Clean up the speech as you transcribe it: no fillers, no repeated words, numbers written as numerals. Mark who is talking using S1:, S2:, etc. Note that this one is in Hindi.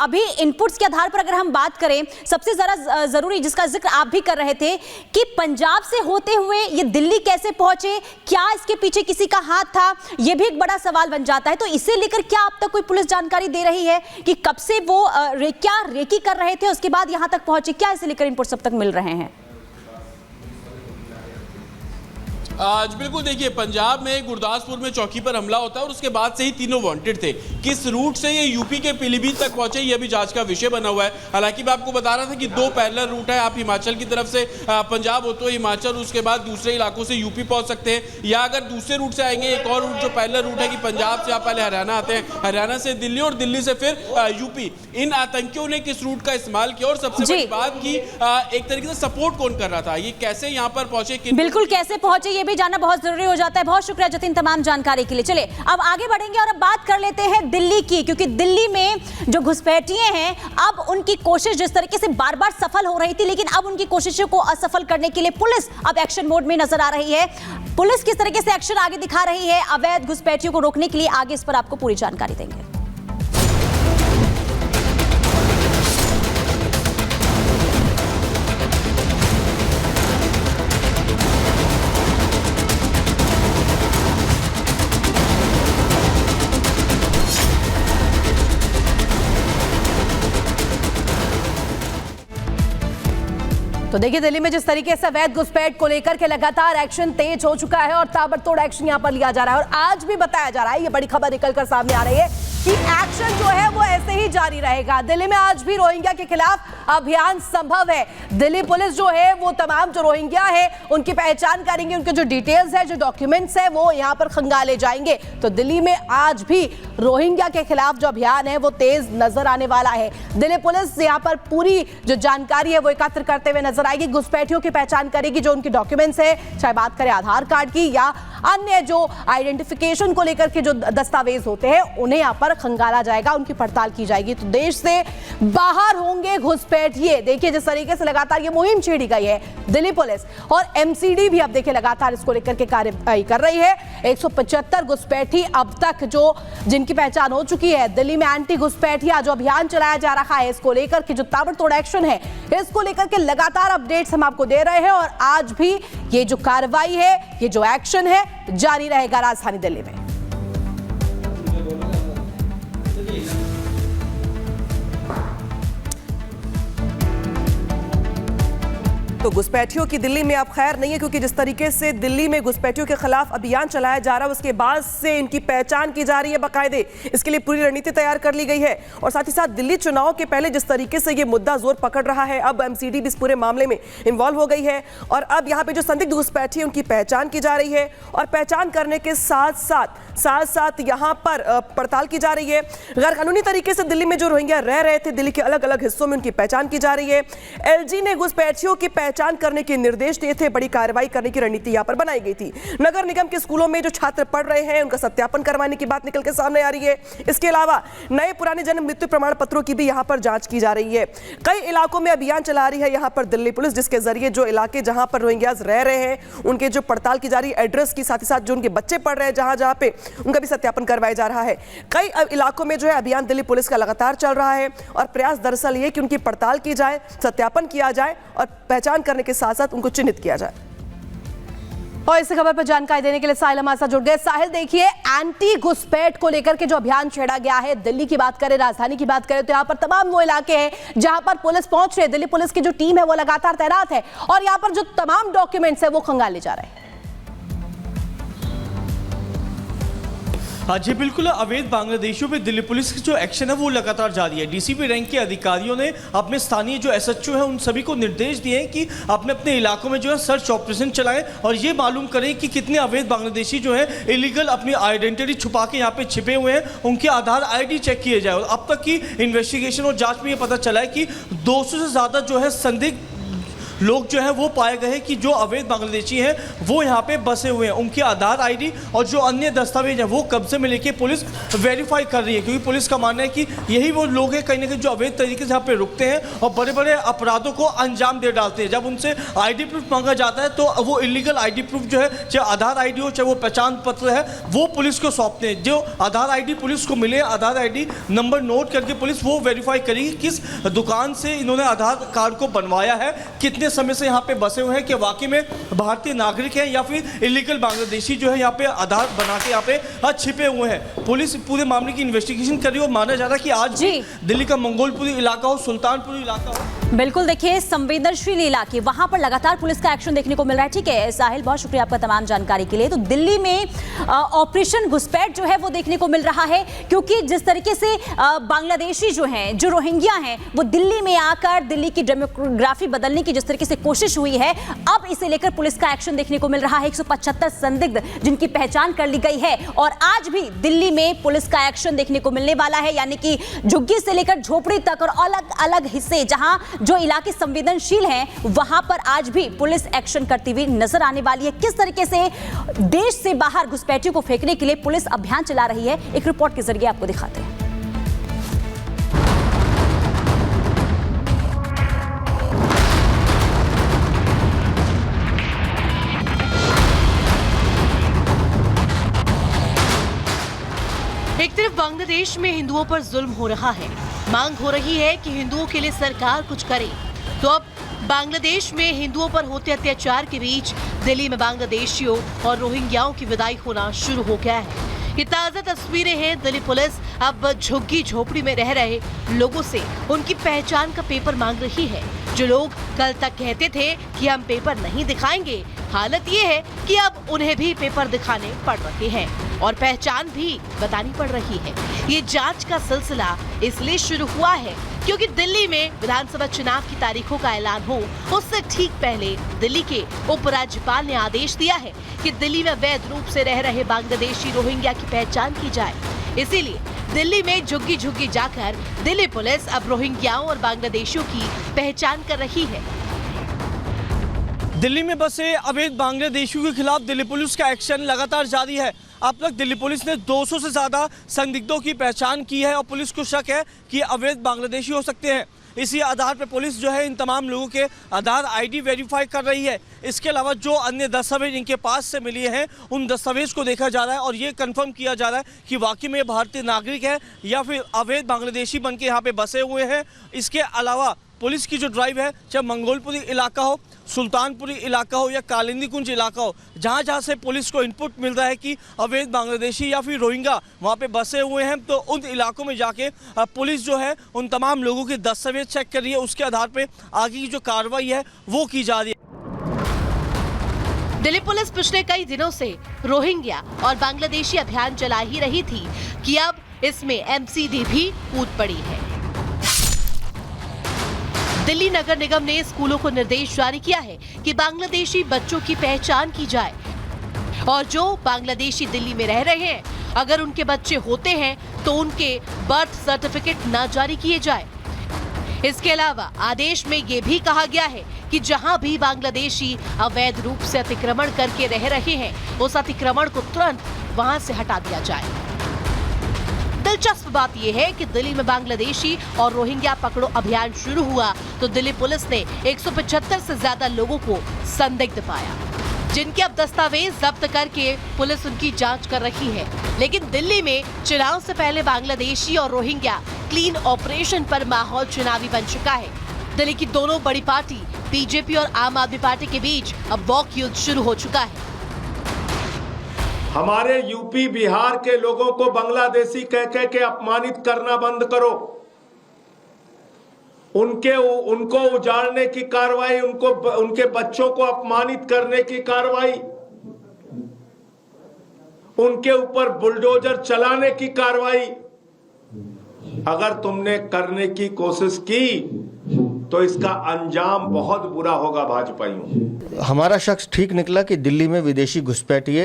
S1: अभी इनपुट्स के आधार पर अगर हम बात करें, सबसे ज़्यादा ज़रूरी जिसका जिक्र आप भी कर रहे थे कि पंजाब से होते हुए ये दिल्ली कैसे पहुंचे, क्या इसके पीछे किसी का हाथ था, ये भी एक बड़ा सवाल बन जाता है। तो इसे लेकर क्या अब तक कोई पुलिस जानकारी दे रही है कि कब से वो क्या रेकी कर रहे थे, उसके बाद यहां तक पहुंचे, क्या इसे लेकर इनपुट्स अब तक मिल रहे हैं?
S2: आज बिल्कुल देखिए, पंजाब में गुरदासपुर में चौकी पर हमला होता है और उसके बाद से ही तीनों वांटेड थे। किस रूट से ये यूपी के पीलीभीत तक पहुंचे, ये भी जांच का विषय बना हुआ है। हालांकि मैं आपको बता रहा था कि दो पैरेलल रूट है। आप हिमाचल की तरफ से पंजाब होते हुए हिमाचल, उसके बाद दूसरे इलाकों से यूपी पहुंच सकते हैं, या अगर दूसरे रूट से आएंगे एक और रूट जो पैरेलल रूट है कि पंजाब से आप पहले हरियाणा आते हैं, हरियाणा से दिल्ली और दिल्ली से फिर यूपी। इन आतंकियों ने किस रूट का इस्तेमाल किया और सबसे बड़ी बात की एक तरीके से सपोर्ट कौन कर रहा था, ये कैसे यहाँ पर पहुंचे,
S1: बिल्कुल कैसे पहुंचे, ये भी जानना बहुत जरूरी हो जाता है। बहुत शुक्रिया जतिन तमाम जानकारी के लिए। चले अब आगे बढ़ेंगे और अब बात कर लेते हैं दिल्ली की, क्योंकि दिल्ली में जो घुसपैठिए हैं, अब उनकी कोशिश जिस तरीके से बार बार सफल हो रही थी, लेकिन अब उनकी कोशिशों को असफल करने के लिए पुलिस अब एक्शन मोड में नजर आ रही है। पुलिस किस तरीके से एक्शन आगे दिखा रही है अवैध घुसपैठियों को रोकने के लिए, आगे इस पर आपको पूरी जानकारी देंगे। तो देखिए, दिल्ली में जिस तरीके से अवैध घुसपैठ को लेकर के लगातार एक्शन तेज हो चुका है और ताबड़तोड़ एक्शन यहां पर लिया जा रहा है, और आज भी बताया जा रहा है, ये बड़ी खबर निकलकर सामने आ रही है कि एक्शन जो है वो ऐसे ही जारी रहेगा। दिल्ली में आज भी रोहिंग्या के खिलाफ अभियान संभव है। दिल्ली पुलिस जो है वो तमाम जो रोहिंग्या है उनकी पहचान करेंगे, उनके जो डिटेल्स है, जो डॉक्यूमेंट्स है, वो यहाँ पर खंगाले जाएंगे। तो दिल्ली में आज भी रोहिंग्या के खिलाफ जो अभियान है वो तेज नजर आने वाला है। दिल्ली पुलिस यहाँ पर पूरी जो जानकारी है वो एकत्र करते हुए नजर आएगी, घुसपैठियों की पहचान करेगी, जो उनकी डॉक्यूमेंट्स है, चाहे बात करें आधार कार्ड की या अन्य जो आइडेंटिफिकेशन को लेकर के जो दस्तावेज होते हैं, उन्हें यहाँ पर खंगाला जाएगा, उनकी पड़ताल की जाएगी। तो देश से बाहर होंगे घुसपैठिए। देखिए जिस तरीके से लगातार ये मुहिम छेड़ी गई है, दिल्ली पुलिस और एमसीडी भी अब देखिए लगातार इसको लेकर के कार्रवाई कर रही है। 175 घुसपैठी अब तक जो जिनकी पहचान हो चुकी है। दिल्ली में एंटी घुसपैठिया जो अभियान चलाया जा रहा है, इसको लेकर के जो ताबड़तोड़ एक्शन है, इसको लेकर के लगातार अपडेट्स हम आपको दे रहे हैं, और आज भी ये जो कार्रवाई है, ये जो एक्शन है, जारी रहेगा राजधानी दिल्ली में।
S3: तो घुसपैठियों की दिल्ली में अब खैर नहीं है, क्योंकि जिस तरीके से दिल्ली में घुसपैठियों के खिलाफ अभियान चलाया जा रहा है, उसके बाद से इनकी पहचान की जा रही है बाकायदे। इसके लिए पूरी रणनीति तैयार कर ली गई है, और साथ ही साथ दिल्ली चुनाव के पहले जिस तरीके से ये मुद्दा जोर पकड़ रहा है, अब एमसीडी भी इस पूरे मामले में इन्वॉल्व हो गई है, और अब यहाँ पे जो संदिग्ध घुसपैठी है उनकी पहचान की जा रही है, और पहचान करने के साथ साथ यहाँ पर पड़ताल की जा रही है। गैर कानूनी तरीके से दिल्ली में जो रोहिंग्या रह रहे थे, दिल्ली के अलग अलग हिस्सों में उनकी पहचान की जा रही है। एलजी ने घुसपैठियों की पहचान करने के निर्देश दिए थे, बड़ी कार्रवाई करने की रणनीति यहाँ पर बनाई गई थी। नगर निगम के स्कूलों में जो छात्र पढ़ रहे हैं, उनका सत्यापन करवाने की बात निकल के सामने आ रही है। इसके अलावा नए पुराने जन्म मृत्यु प्रमाण पत्रों की भी यहाँ पर जांच की जा रही है। कई इलाकों में अभियान चला रही है यहाँ पर दिल्ली पुलिस, जिसके जरिए जो इलाके जहाँ पर रोहिंग्याज रह रहे हैं उनके जो पड़ताल की जा रही है, एड्रेस की, साथ ही साथ जो उनके बच्चे पढ़ रहे हैं जहाँ पे, उनका भी सत्यापन करवाया जा रहा है। कई इलाकों में जो है अभियान दिल्ली पुलिस का लगातार चल रहा है, और प्रयास दरअसल ये कि उनकी पड़ताल की जाए, सत्यापन किया जाए, और पहचान करने के साथ साथ उनको चिन्हित किया जाए।
S1: और इस खबर पर जानकारी देने के लिए साहिल हमारे साथ जुड़ गए। साहिल, देखिए, एंटी घुसपैठ को लेकर के जो अभियान छेड़ा गया है, दिल्ली की बात करें, राजधानी की बात करें, तो यहाँ पर तमाम वो इलाके हैं जहां पर पुलिस पहुंच रही है। दिल्ली पुलिस की जो टीम है वो लगातार तैनात है, और यहाँ पर जो तमाम डॉक्यूमेंट्स है वो खंगाले जा रहे हैं।
S4: हाँ जी बिल्कुल, अवैध बांग्लादेशियों पे दिल्ली पुलिस की जो एक्शन है वो लगातार जारी है। डीसीपी रैंक के अधिकारियों ने अपने स्थानीय जो एसएचओ हैं उन सभी को निर्देश दिए हैं कि अपने अपने इलाकों में जो है सर्च ऑपरेशन चलाएं, और ये मालूम करें कि कितने अवैध बांग्लादेशी जो है इलीगल अपनी आइडेंटिटी छुपा के यहाँ पे छिपे हुए हैं, उनके आधार ID चेक किए जाए। और अब तक की इन्वेस्टिगेशन और जाँच में ये पता चला है कि 200 से ज़्यादा जो है संदिग्ध लोग जो है वो पाए गए कि जो अवैध बांग्लादेशी हैं वो यहाँ पे बसे हुए हैं। उनके आधार आईडी और जो अन्य दस्तावेज हैं वो कब्जे में लेके पुलिस वेरीफाई कर रही है, क्योंकि पुलिस का मानना है कि यही वो लोग हैं कहीं ना कहीं जो अवैध तरीके से यहाँ पे रुकते हैं और बड़े बड़े अपराधों को अंजाम दे डालते हैं। जब उनसे आईडी प्रूफ मांगा जाता है तो वो इलीगल आईडी प्रूफ जो है, चाहे आधार आईडी हो चाहे वो पहचान पत्र है, वो पुलिस को सौंपते हैं। जो आधार आईडी पुलिस को मिले, आधार आईडी नंबर नोट करके पुलिस वो वेरीफाई करेगी किस दुकान से इन्होंने आधार कार्ड को बनवाया है, कितने समय से यहाँ पे बसे हुए हैं, कि वाकई में भारतीय नागरिक हैं या फिर इलीगल बांग्लादेशी जो है यहाँ पे आधार बना के यहाँ पे छिपे हुए हैं। पुलिस पूरे मामले की इन्वेस्टिगेशन कर रही है और माना जा रहा है कि आज दिल्ली का मंगोलपुरी इलाका हो, सुल्तानपुरी इलाका हो,
S5: बिल्कुल देखिए संवेदनशील इलाके, वहां पर लगातार पुलिस का एक्शन देखने को मिल रहा है। ठीक है साहिल, बहुत शुक्रिया आपका तमाम जानकारी के लिए। तो दिल्ली में ऑपरेशन घुसपैठ जो है वो देखने को मिल रहा है, क्योंकि जिस तरीके से बांग्लादेशी जो हैं, जो रोहिंग्या हैं, वो दिल्ली में आकर दिल्ली की डेमोग्राफी बदलने की जिस तरीके से कोशिश हुई है, अब इसे लेकर पुलिस का एक्शन देखने को मिल रहा है। 175 संदिग्ध जिनकी पहचान कर ली गई है और आज भी दिल्ली में पुलिस का एक्शन देखने को मिलने वाला है, यानी कि झुग्गी से लेकर झोपड़ी तक और अलग अलग हिस्से जहां जो इलाके संवेदनशील हैं वहां पर आज भी पुलिस एक्शन करती हुई नजर आने वाली है। किस तरीके से देश से बाहर घुसपैठियों को फेंकने के लिए पुलिस अभियान चला रही है, एक रिपोर्ट के जरिए आपको दिखाते हैं।
S6: एक तरफ बांग्लादेश में हिंदुओं पर जुल्म हो रहा है, मांग हो रही है कि हिंदुओं के लिए सरकार कुछ करे, तो अब बांग्लादेश में हिंदुओं पर होते अत्याचार के बीच दिल्ली में बांग्लादेशियों और रोहिंग्याओं की विदाई होना शुरू हो गया है। ये ताज़ा तस्वीरें हैं। दिल्ली पुलिस अब झुग्गी झोपड़ी में रह रहे लोगों से उनकी पहचान का पेपर मांग रही है। जो लोग कल तक कहते थे कि हम पेपर नहीं दिखाएंगे, हालत ये है कि अब उन्हें भी पेपर दिखाने पड़ रहे हैं और पहचान भी बतानी पड़ रही है। ये जांच का सिलसिला इसलिए शुरू हुआ है क्योंकि दिल्ली में विधानसभा चुनाव की तारीखों का ऐलान हो उससे ठीक पहले दिल्ली के उपराज्यपाल ने आदेश दिया है कि दिल्ली में अवैध रूप से रह रहे बांग्लादेशी रोहिंग्या की पहचान की जाए। इसीलिए दिल्ली में झुग्गी झुग्गी जाकर दिल्ली पुलिस अब रोहिंग्याओं और बांग्लादेशियों की पहचान कर रही है।
S4: दिल्ली में बसे अवैध बांग्लादेशियों के खिलाफ दिल्ली पुलिस का एक्शन लगातार जारी है। अब तक दिल्ली पुलिस ने 200 से ज़्यादा संदिग्धों की पहचान की है और पुलिस को शक है कि अवैध बांग्लादेशी हो सकते हैं। इसी आधार पर पुलिस जो है इन तमाम लोगों के आधार आईडी वेरीफाई कर रही है। इसके अलावा जो अन्य दस्तावेज इनके पास से मिले हैं उन दस्तावेज को देखा जा रहा है और ये कंफर्म किया जा रहा है कि वाकई में भारतीय नागरिक है या फिर अवैध बांग्लादेशी बन के यहाँ पे बसे हुए हैं। इसके अलावा पुलिस की जो ड्राइव है, चाहे मंगोलपुरी इलाका हो, सुल्तानपुरी इलाका हो या कालिंदी कुंज इलाका हो, जहाँ जहाँ से पुलिस को इनपुट मिल रहा है कि अवैध बांग्लादेशी या फिर रोहिंग्या वहाँ पे बसे हुए हैं, तो उन इलाकों में जाके पुलिस जो है उन तमाम लोगों के दस्तावेज चेक कर रही है। उसके आधार पर आगे की जो कार्रवाई है वो की जा रही है।
S6: दिल्ली पुलिस पिछले कई दिनों से रोहिंग्या और बांग्लादेशी अभियान चला ही रही थी कि अब इसमें एमसीडी भी कूद पड़ी है। दिल्ली नगर निगम ने स्कूलों को निर्देश जारी किया है कि बांग्लादेशी बच्चों की पहचान की जाए और जो बांग्लादेशी दिल्ली में रह रहे हैं, अगर उनके बच्चे होते हैं तो उनके बर्थ सर्टिफिकेट न जारी किए जाए। इसके अलावा आदेश में ये भी कहा गया है कि जहां भी बांग्लादेशी अवैध रूप से अतिक्रमण करके रह रहे हैं, उस अतिक्रमण को तुरंत वहां से हटा दिया जाए। दिलचस्प बात यह है कि दिल्ली में बांग्लादेशी और रोहिंग्या पकड़ो अभियान शुरू हुआ तो दिल्ली पुलिस ने 175 से ज्यादा लोगों को संदिग्ध पाया, जिनके अब दस्तावेज जब्त करके पुलिस उनकी जांच कर रही है। लेकिन दिल्ली में चुनाव से पहले बांग्लादेशी और रोहिंग्या क्लीन ऑपरेशन पर माहौल चुनावी बन चुका है। दिल्ली की दोनों बड़ी पार्टी बीजेपी और आम आदमी पार्टी के बीच अब वॉक युद्ध शुरू हो चुका है।
S7: हमारे यूपी बिहार के लोगों को बांग्लादेशी कह के अपमानित करना बंद करो। उनको उजाड़ने की कार्रवाई, उनके बच्चों को अपमानित करने की कार्रवाई, उनके ऊपर बुलडोजर चलाने की कार्रवाई अगर तुमने करने की कोशिश की तो इसका अंजाम बहुत बुरा होगा भाजपाइयों।
S8: हमारा शख्स ठीक निकला कि दिल्ली में विदेशी घुसपैठिए